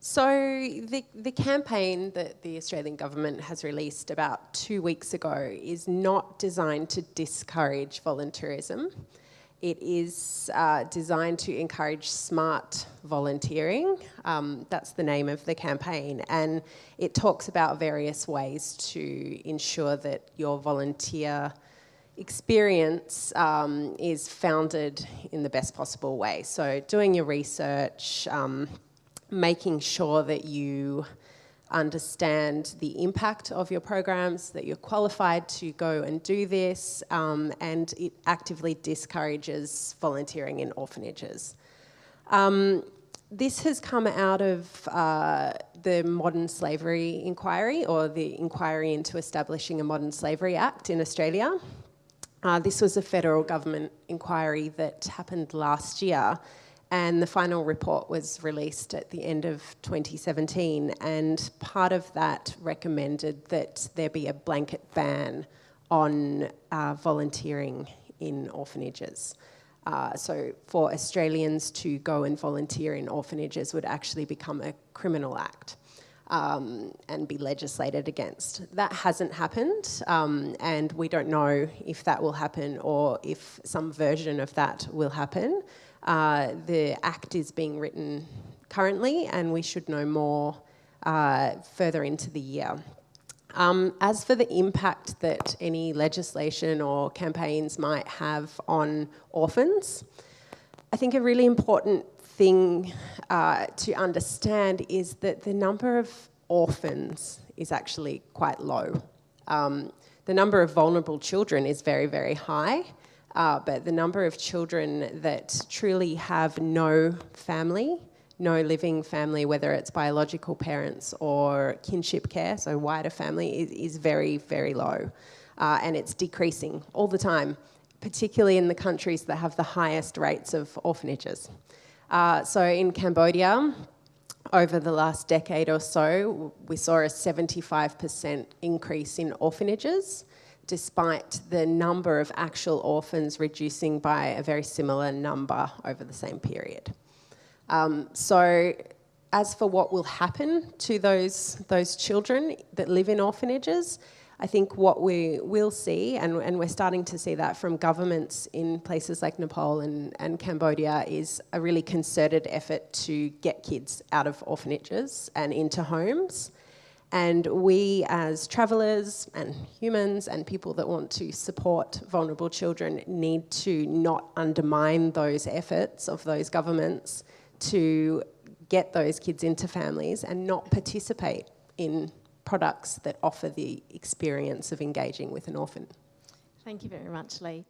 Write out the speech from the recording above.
So the campaign that the Australian government has released about 2 weeks ago is not designed to discourage voluntourism. It is designed to encourage smart volunteering. That's the name of the campaign, and it talks about various ways to ensure that your volunteer experience is founded in the best possible way. So doing your research, making sure that you understand the impact of your programs, that you're qualified to go and do this, and it actively discourages volunteering in orphanages. This has come out of the Modern Slavery Inquiry, or the Inquiry into Establishing a Modern Slavery Act in Australia. This was a federal government inquiry that happened last year, and the final report was released at the end of 2017, and part of that recommended that there be a blanket ban on volunteering in orphanages. So for Australians to go and volunteer in orphanages would actually become a criminal act and be legislated against. That hasn't happened, and we don't know if that will happen or if some version of that will happen. The Act is being written currently, and we should know more further into the year. As for the impact that any legislation or campaigns might have on orphans, I think a really important thing to understand is that the number of orphans is actually quite low. The number of vulnerable children is very, very high. But the number of children that truly have no family, no living family, whether it's biological parents or kinship care, so wider family, is very, very low. And it's decreasing all the time, particularly in the countries that have the highest rates of orphanages. So in Cambodia, over the last decade or so, we saw a 75% increase in orphanages, despite the number of actual orphans reducing by a very similar number over the same period. So as for what will happen to those children that live in orphanages, I think what we will see, and we're starting to see that from governments in places like Nepal and Cambodia, is a really concerted effort to get kids out of orphanages and into homes. And we as travellers and humans and people that want to support vulnerable children need to not undermine those efforts of those governments to get those kids into families and not participate in products that offer the experience of engaging with an orphan. Thank you very much, Leigh.